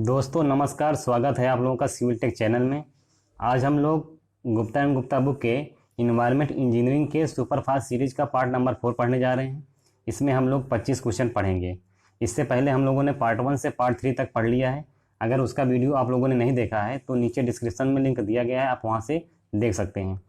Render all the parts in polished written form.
दोस्तों नमस्कार, स्वागत है आप लोगों का सिविल टेक चैनल में। आज हम लोग गुप्ता एंड गुप्ता बुक के इन्वायरमेंट इंजीनियरिंग के सुपर फास्ट सीरीज का पार्ट नंबर 4 पढ़ने जा रहे हैं। इसमें हम लोग 25 क्वेश्चन पढ़ेंगे। इससे पहले हम लोगों ने पार्ट 1 से पार्ट 3 तक पढ़ लिया है। अगर उसका वीडियो आप लोगों ने नहीं देखा है तो नीचे डिस्क्रिप्शन में लिंक दिया गया है, आप वहाँ से देख सकते हैं।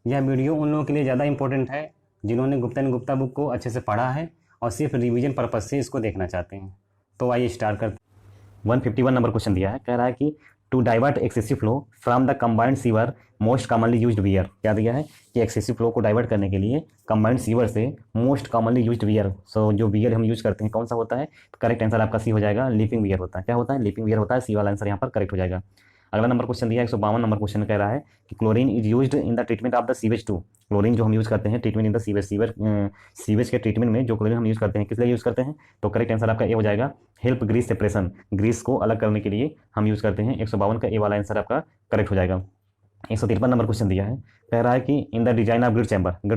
यह वीडियो उन लोगों के लिए ज़्यादा इंपॉर्टेंट है जिन्होंने गुप्ता एंड गुप्ता बुक को अच्छे से पढ़ा है और सिर्फ रिवीजन पर्पज़ से इसको देखना चाहते हैं। तो आइए स्टार्ट करते हैं। 151 नंबर क्वेश्चन दिया है, कह रहा है कि to divert excessive flow from the combined sewer most commonly used weir. क्या दिया है कि एक्सेसिव फ्लो को डाइवर्ट करने के लिए कंबाइंड सीवर से मोस्ट कॉमनली यूज्ड वियर, सो जो वियर हम यूज करते हैं कौन सा होता है? करेक्ट आंसर आपका सी हो जाएगा, लीपिंग वियर होता है। क्या होता है? लीपिंग वियर होता है। सी वाला आंसर यहाँ पर करेक्ट हो जाएगा। अगला नंबर क्वेश्चन दिया है 152 नंबर क्वेश्चन कह रहा है कि chlorine is used in the treatment of the sewage to. Chlorine जो हम यूज करते हैं ट्रीटमेंट इन द सीवेज के ट्रीटमेंट में जो क्लोरीन हम यूज करते हैं किस लिए यूज करते हैं? तो करेक्ट आंसर आपका ए हो जाएगा, हेल्प ग्रीस सेपरेशन, ग्रीस को अलग करने के लिए हम यूज करते हैं। 152 का ए वाला आंसर आपका करेक्ट हो जाएगा। 153 नंबर क्वेश्चन दिया है, कह रहा है कि in the design of grid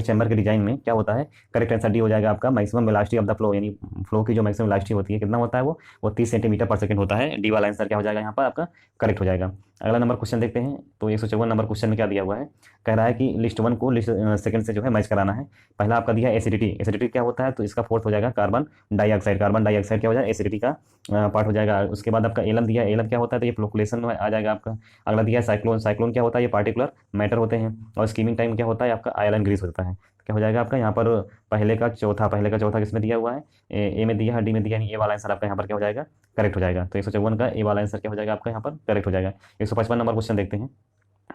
chamber के डिजाइन में क्या होता है? करेक्ट आंसर डी हो जाएगा आपका, maximum velocity of the flow, यानी फ्लो की जो मैक्सिमम वेलोसिटी होती है कितना होता है वो 30 सेंटीमीटर पर सेकंड होता है। डी वाला आंसर क्या हो जाएगा यहाँ पर आपका करेक्ट हो जाएगा। अगला नंबर क्वेश्चन देखते हैं। तो 154 नंबर क्वेश्चन में क्या दिया हुआ है? कह रहा है कि लिस्ट 1 को लिस्ट सेकंड से जो है मैच कराना है। पहला आपका दिया है एसिडिटी। एसिडिटी क्या होता है? तो इसका फोर्थ हो जाएगा कार्बन डाइऑक्साइड। कार्बन डाइऑक्साइड क्या हो जाएगा? एसिडिटी का पार्ट हो जाएगा। उसके बाद आपका एलम दिया है। एलम क्या होता है? तो ये फ्लोकुलेशन में आ जाएगा आपका। अगला दिया है साइक्लोन। साइक्लोन क्या होता है? ये पार्टिकुलर मैटर होते हैं। और स्कीमिंग टाइम क्या होता है? आपका आयरन ग्रीस होता है। क्या हो जाएगा आपका यहाँ पर पहले का चौथा किसमें दिया हुआ है? ए में दिया है, डी में दिया, ए वाला आंसर आपका यहाँ पर क्या हो जाएगा करेक्ट हो जाएगा। तो 154 का ए वाला आंसर क्या हो जाएगा आपका यहाँ पर करेक्ट हो जाएगा। 155 नंबर क्वेश्चन देखते हैं।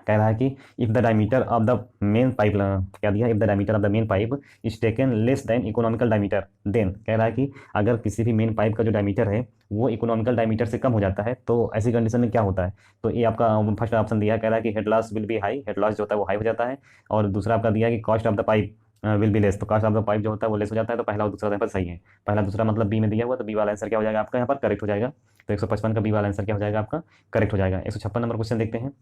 कह रहा है कि if the diameter of the main pipe, क्या दिया? If the diameter of the main pipe is taken less than economical diameter then. कह रहा है कि अगर किसी भी मेन पाइप का जो डायमीटर है वो इकोनॉमिकल डायमीटर से कम हो जाता है तो ऐसी कंडीशन में क्या होता है? तो ये आपका फर्स्ट ऑप्शन दिया है, कह रहा है कि head loss will be high, head loss जो होता है वो हाई हो जाता है। और दूसरा आपका दिया है कि cost of the pipe will be less, तो कॉस्ट ऑफ द पाइप जो होता है वो लेस हो जाता है। तो पहला और दूसरा यहाँ पर सही है। पहला दूसरा मतलब बी में दिया हुआ, तो बी वाला आंसर क्या हो जाएगा आपका यहाँ पर करेक्ट हो जाएगा। तो 155 का बी वाला आंसर क्या हो जाएगा आपका करेक्ट हो जाएगा। 156 नंबर क्वेश्चन देखते हैं।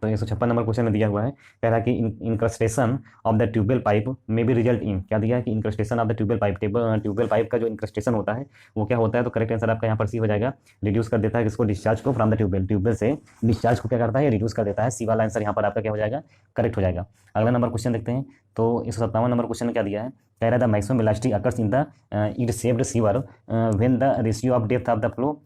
तो 156 नंबर क्वेश्चन में दिया हुआ है, कह रहा है कि incrustation of the tubewell pipe में भी रिजल्ट इन। क्या दिया है कि incrustation of the tubewell pipe, tubewell pipe का जो इंक्रस्टेशन होता है वो क्या होता है? तो करेक्ट आंसर आपका यहाँ पर सी हो जाएगा, रिड्यूस कर देता है किसको? डिस्चार्ज को फ्रॉम द ट्यूबवेल। ट्यूबवेल से डिस्चार्ज को क्या करता है? रिड्यूस कर देता है। सी वाला आंसर यहाँ पर आपका क्या हो जाएगा करेक्ट हो जाएगा। अगला नंबर क्वेश्चन देखते हैं। तो 157 नंबर क्वेश्चन में क्या दिया है? कह रहा है the maximum velocity occurs in the it shaped sewer when the ratio of depth of the flow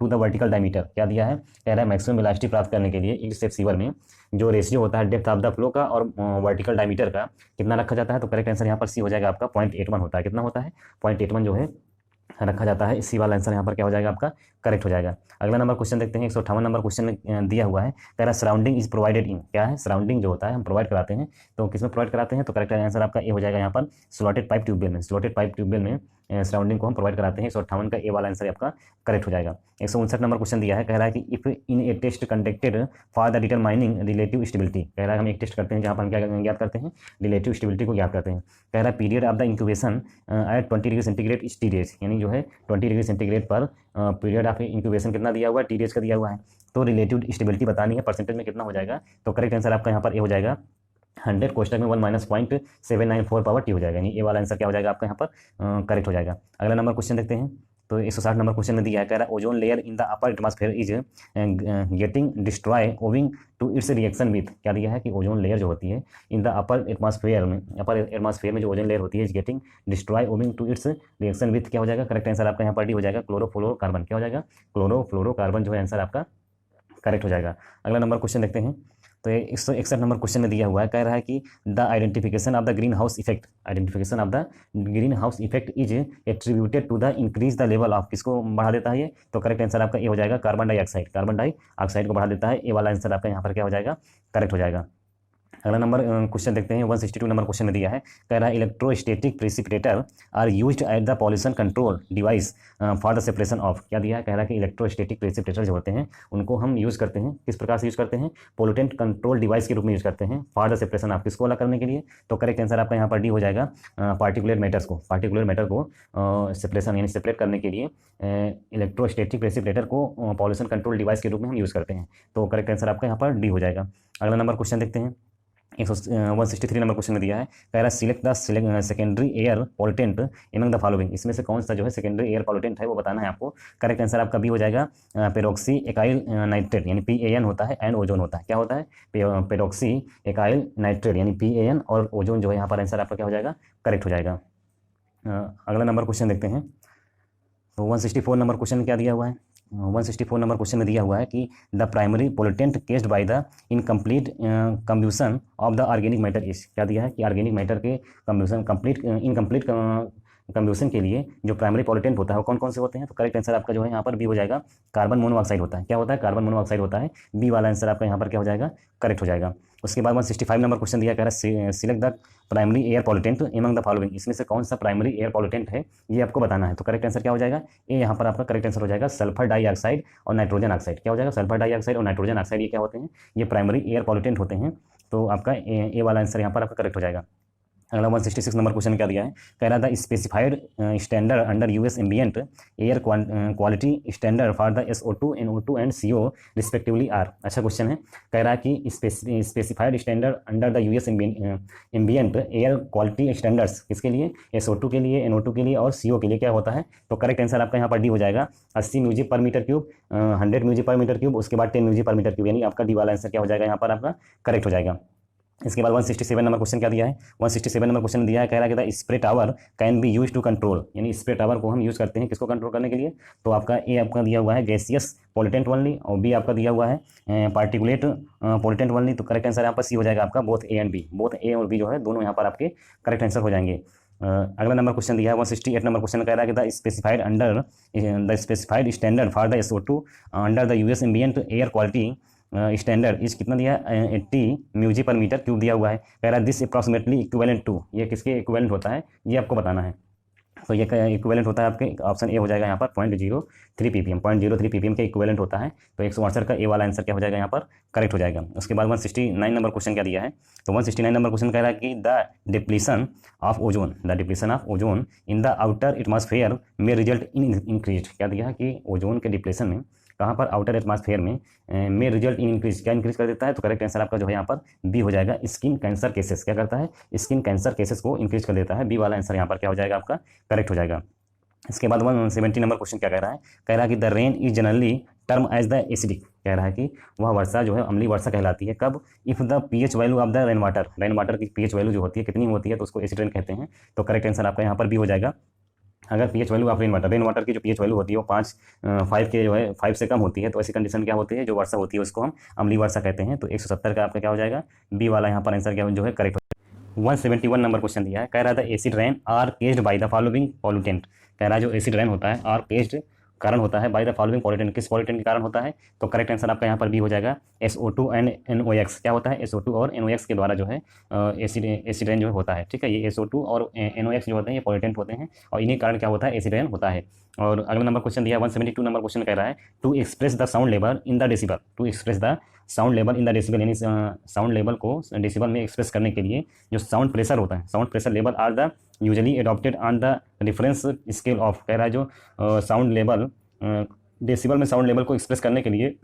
to the vertical diameter. क्या दिया है? कह रहा है मैक्सिमम वेलोसिटी प्राप्त करने के लिए इट शेप सीवर में जो रेशियो होता है डेप्थ ऑफ द फ्लो का और वर्टिकल डायमीटर का कितना रखा जाता है? तो करेक्ट आंसर यहाँ पर सी हो जाएगा आपका 0.81 होता है। कितना होता है? 0.81 जो है रखा जाता है। इसी वाला आंसर यहाँ पर क्या हो जाएगा आपका करेक्ट हो जाएगा। अगला नंबर क्वेश्चन देखते हैं। 158 नंबर क्वेश्चन में दिया हुआ है, कह रहा है सराउंडिंग इज प्रोवाइडेड इन। क्या है? सराउंडिंग जो होता है हम प्रोवाइड कराते हैं, तो किसमें प्रोवाइड कराते हैं? तो करेक्ट आंसर आपका ए हो जाएगा यहाँ पर स्लॉटेड पाइप ट्यूबवेल में। स्लॉटेड पाइप ट्यूबवेल में सराउंडिंग को हम प्रोवाइड कराते हैं। 158 का ए वाला आंसर आपका करेक्ट हो जाएगा। 159 नंबर क्वेश्चन दिया है, कह रहा है कि if in a test conducted for the determining relative stability. कह रहा है हम एक टेस्ट करते हैं जहाँ पर हम क्या ज्ञात करते हैं? रिलेटिव स्टेबिलिटी को ज्ञात करते हैं। कह रहा है period of the incubation at 20 degree centigrade is T days, यानी जो है 20 डिग्री सेंटीग्रेड पर पीरियड ऑफ इंक्यूबेशन कितना दिया हुआ है? टी डेज का दिया हुआ है। तो रिलेटिव स्टेबिलिटी बतानी है, परसेंटेज में कितना हो जाएगा? तो करेक्ट आंसर आपका यहाँ पर ए हो जाएगा 100 कोष्टक में 1 माइनस 0.794 पावर टी हो जाएगा, यानी ए वाला आंसर क्या हो जाएगा आपका यहाँ पर करेक्ट हो जाएगा। अगला नंबर क्वेश्चन देखते हैं। तो 160 नंबर क्वेश्चन में दिया है, कह रहा है ozone layer in the upper atmosphere is getting destroy owing to its reaction with. क्या दिया है कि ओजोन लेयर जो होती है इन द अपर एटमॉस्फेयर में जो ओजोन लेयर होती है is getting destroy owing to its reaction with. क्या हो जाएगा? करेक्ट आंसर आपका यहाँ पर डी हो जाएगा क्लोरोफ्लोरोकार्बन। क्या हो जाएगा? क्लोरोफ्लोरोकार्बन जो है आंसर आपका करेक्ट हो जाएगा। अगला नंबर क्वेश्चन देखते हैं। तो 161 नंबर क्वेश्चन में दिया हुआ है, कह रहा है कि the identification of the green house effect, identification of the green house effect is attributed to the increase the level of, किसको बढ़ा देता है ये? तो करेक्ट आंसर आपका ये हो जाएगा कार्बन डाइऑक्साइड। कार्बन डाइऑक्साइड को बढ़ा देता है। ए वाला आंसर आपका यहाँ पर क्या हो जाएगा करेक्ट हो जाएगा। अगला नंबर क्वेश्चन देखते हैं। 162 नंबर क्वेश्चन में दिया है, कह रहा है electrostatic precipitator are used at the pollution control device for the separation of. क्या दिया है? कह रहा है कि इलेक्ट्रोस्टैटिक प्रेसिपिटेटर जो होते हैं उनको हम यूज़ करते हैं, किस प्रकार से यूज़ करते हैं? पोल्यूटेंट कंट्रोल डिवाइस के रूप में यूज़ करते हैं फॉर द सेपरेशन ऑफ, किसको अलग करने के लिए? तो करेक्ट आंसर आपका यहाँ पर डी हो जाएगा पार्टिकुलर मैटर को सेपरेशन यानी सेपरेट करने के लिए इलेक्ट्रोस्टैटिक प्रेसिपिटेटर को पॉल्यूशन कंट्रोल डिवाइस के रूप में हम यूज़ करते हैं। तो करेक्ट आंसर आपका यहाँ पर डी हो जाएगा। अगला नंबर क्वेश्चन देखते हैं। 163 नंबर क्वेश्चन में दिया है, कह रहा है select the secondary air pollutant among the following, इसमें से कौन सा जो है सेकेंडरी एयर पॉल्यूटेंट है वो बताना है आपको। करेक्ट आंसर आपका बी हो जाएगा पेरोक्सी एकाइल नाइट्रेट यानी PAN होता है एंड ओजोन होता है। क्या होता है? पेरोक्सी एकाइल नाइट्रेट यानी PAN और ओजोन जो है यहाँ पर आंसर आपका क्या हो जाएगा? करेक्ट हो जाएगा। अगला नंबर क्वेश्चन देखते हैं। तो 164 नंबर क्वेश्चन क्या दिया हुआ है? 164 नंबर क्वेश्चन में दिया हुआ है कि the primary pollutant caused by the incomplete combustion of the organic matter is, क्या दिया है कि ऑर्गेनिक मैटर के इनकम्प्लीट कम्ब्यूशन के लिए जो प्राइमरी पॉल्यूटेंट होता है वो कौन कौन से होते हैं? तो करेक्ट आंसर आपका जो है यहाँ पर बी हो जाएगा कार्बन मोनोऑक्साइड होता है। क्या होता है? कार्बन मोनोऑक्साइड होता है। बी वाला आंसर आपका यहाँ पर क्या हो जाएगा? करेक्ट हो जाएगा। उसके बाद 165 नंबर क्वेश्चन दिया, कह रहा है select the primary air pollutant among the following, इसमें से कौन सा प्राइमरी एयर पॉल्यूटेंट है ये आपको बताना है। तो करेक्ट आंसर क्या हो जाएगा? ए यहाँ पर आपका करेक्ट आंसर हो जाएगा सल्फर डाइऑक्साइड और नाइट्रोजन ऑक्साइड। क्या हो जाएगा? सल्फर डाइऑक्साइड और नाइट्रोजन ऑक्साइड ये क्या होते हैं? ये प्राइमरी एयर पॉल्यूटेंट होते हैं। तो आपका ए वाला आंसर यहाँ पर आपका करेक्ट हो जाएगा। अगला 166 नंबर क्वेश्चन क्या दिया है, कह रहा था specified standard under US ambient air quality standard for the SO2 NO2 and CO respectively are. अच्छा क्वेश्चन है। कह रहा है कि specified standard under the US ambient air quality standards किसके लिए? SO2 के लिए, NO2 के लिए और CO के लिए क्या होता है? तो करेक्ट आंसर आपका यहाँ पर डी हो जाएगा 80 म्यूजी per metre cube, 100 म्यूजी per metre cube, उसके बाद 10 म्यूजी पर मीटर क्यूब, यानी आपका डी वाला आंसर क्या हो जाएगा यहाँ पर आपका? करेक्ट हो जाएगा। इसके बाद 167 नंबर क्वेश्चन क्या दिया है? 167 नंबर क्वेश्चन दिया है, कह रहा है कि the spray tower can be use to control, यानी स्प्रे टावर को हम यूज करते हैं किसको कंट्रोल करने के लिए? तो आपका ए आपका दिया हुआ है गैसियस पॉल्यूटेंट ओनली और बी आपका दिया हुआ है पार्टिकुलेट पॉल्यूटेंट ओनली। तो करेक्ट आंसर यहाँ पर सी हो जाएगा आपका both A and B, both A और बी जो है दोनों यहाँ पर आपके करेक्ट आंसर हो जाएंगे। अगला नंबर क्वेश्चन दिया है 168 नंबर क्वेश्चन कह रहा है कि the specified standard for the SO2 under the US ambient air quality standard इस कितना दिया है? 80 म्यूजी पर मीटर क्यूब दिया हुआ है। कह रहा है दिस अप्रॉक्सीमेटली इक्विवेलेंट टू, ये किसके इक्विवेलेंट होता है ये आपको बताना है। तो ये इक्विवेलेंट होता है आपके ऑप्शन ए हो जाएगा यहाँ पर 0.03 ppm, 0.03 ppm के इक्विवेलेंट होता है। तो 168 का ए वाला आंसर क्या हो जाएगा यहाँ पर? करेक्ट हो जाएगा। उसके बाद 169 नंबर क्वेश्चन क्या दिया है? तो 169 नंबर क्वेश्चन कह रहा है कि the depletion of ozone in the outer atmosphere में रिजल्ट इन इंक्रीज, क्या दिया है कि ओजोन के डिप्लेशन में कहाँ पर? आउटर एटमॉस्फेयर में रिजल्ट इन इंक्रीज, क्या इंक्रीज कर देता है? तो करेक्ट आंसर आपका जो है यहाँ पर बी हो जाएगा स्किन कैंसर केसेस। क्या करता है? स्किन कैंसर केसेस को इंक्रीज कर देता है। बी वाला आंसर यहाँ पर क्या हो जाएगा आपका? करेक्ट हो जाएगा। इसके बाद 170 नंबर क्वेश्चन क्या कह रहा है? कह रहा है कि the rain is generally term as the acidic, कह रहा है कि वह वर्षा जो है अम्लीय वर्षा कहलाती है कब? If the pH value of the rain water की pH वैल्यू जो होती है कितनी होती है तो उसको एसिड रेन कहते हैं। तो करेक्ट आंसर आपका यहाँ पर भी हो जाएगा। अगर pH value of rain water की जो pH वैल्यू होती है वो 5 के जो है 5 से कम होती है तो ऐसी कंडीशन क्या होती है? जो वर्षा होती है उसको हम अम्लीय वर्षा कहते हैं। तो 170 का आपका क्या हो जाएगा? बी वाला यहाँ पर आंसर क्या जो है करेक्ट हो जाएगा। 171 नंबर क्वेश्चन दिया है, कह रहा था acid rain are caused by the following pollutant, कह रहा है जो एसिड रेन होता है आर केस्ड कारण होता है बाय द फॉलोइंग पॉल्यूटेंट, किस पॉल्यूटेंट के कारण होता है? तो करेक्ट आंसर आपका यहाँ पर भी हो जाएगा SO2 एंड NOx। क्या होता है? SO2 और NOx के द्वारा जो है एसिड रेन जो होता है। ठीक है, ये SO2 और NOx जो होते हैं ये पॉल्यूटेंट होते हैं और इन्हीं कारण क्या होता है? एसिड रेन होता है। और अगला नंबर क्वेश्चन दिया 172 नंबर क्वेश्चन कह रहा है to express the sound level in the decibel, to express the sound level in the decibel, यानी साउंड लेवल को डेसिबल में एक्सप्रेस करने के लिए जो साउंड प्रेशर होता है, sound pressure level are the usually adopted on the reference scale of, कह रहा है जो साउंड लेवल डेसिबल में साउंड लेवल को एक्सप्रेस करने के लिए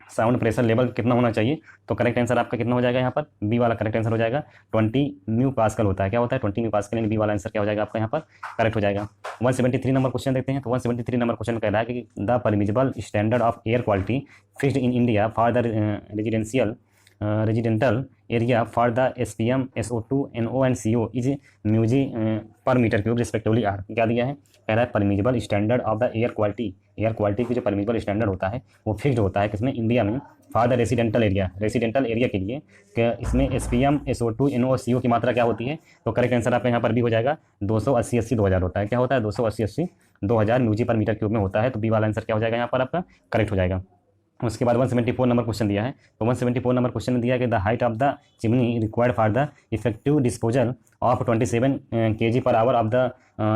साउंड प्रेशर लेवल कितना होना चाहिए? तो करेक्ट आंसर आपका कितना हो जाएगा यहाँ पर? बी वाला करेक्ट आंसर हो जाएगा 20 म्यू पास्कल होता है। क्या होता है? 20 म्यू पास्कल, यानी बी वाला आंसर क्या हो जाएगा आपका यहाँ पर? करेक्ट हो जाएगा। 173 नंबर क्वेश्चन देखते हैं। तो 173 नंबर क्वेश्चन कह रहा है कि the permissible standard of air quality fixed in India for the residential area for the SPM SO2 NO and CO is mu g per metre cube respectively are. क्या दिया है? कह रहा है permissible standard of the air quality की जो permissible standard होता है वो फिक्स्ड होता है किसमें? इंडिया में फॉर द रेसिडेंटल एरिया के लिए। क्या इसमें SPM SO2 NO CO की मात्रा क्या होती है? तो करेक्ट आंसर आपका यहाँ पर भी हो जाएगा 280-80-2000 होता है। क्या होता है? 280-80-2000 म्यूजी पर मीटर क्यूब में होता है। तो बी वाला आंसर क्या हो जाएगा यहाँ पर आपका? करेक्ट हो जाएगा। उसके बाद 174 नंबर क्वेश्चन दिया है। तो 174 नंबर क्वेश्चन में दिया कि the height of the chimney required for the effective disposal of 27 kg per hour of the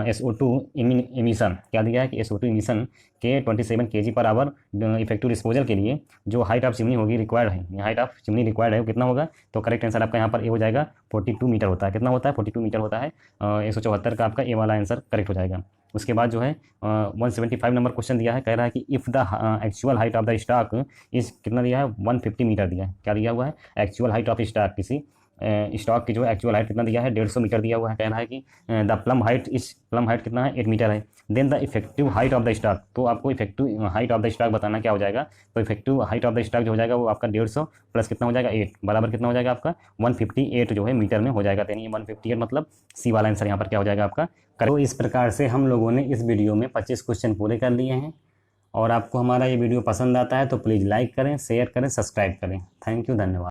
SO2 emission. क्या दिया है कि SO2 इमिशन के 27 kg per hour effective disposal के लिए जो हाइट ऑफ चिमनी होगी रिक्वायर्ड है, हाइट ऑफ चिमनी रिक्वायर्ड है वो कितना होगा? तो करेक्ट आंसर आपका यहाँ पर ए हो जाएगा 42 मीटर होता है। कितना होता है? 42 मीटर होता है। 174 का आपका ए वाला आंसर करेक्ट हो जाएगा। उसके बाद जो है 175 नंबर क्वेश्चन दिया है, कह रहा है कि if the actual height of the stock इस कितना दिया है? 150 मीटर दिया है। क्या दिया हुआ है? एक्चुअल हाइट ऑफ स्टॉक किसी स्टॉक की जो एक्चुअल हाइट कितना दिया है 150 मीटर दिया हुआ है। कह रहा है कि द प्लम हाइट कितना है 8 मीटर है। Then the effective height of the stack, तो आपको effective height of the stack बताना क्या हो जाएगा। तो effective height of the stack जो हो जाएगा वो आपका 150 प्लस कितना हो जाएगा 8 बराबर कितना हो जाएगा आपका 158 जो है मीटर में हो जाएगा। तो यानी 158 मतलब सी वाला आंसर यहाँ पर क्या हो जाएगा आपका। तो इस प्रकार से हम लोगों ने इस वीडियो में 25 क्वेश्चन पूरे कर लिए हैं। और आपको हमारा ये वीडियो पसंद आता है तो प्लीज़ लाइक करें, शेयर करें, सब्सक्राइब करें। थैंक यू, धन्यवाद।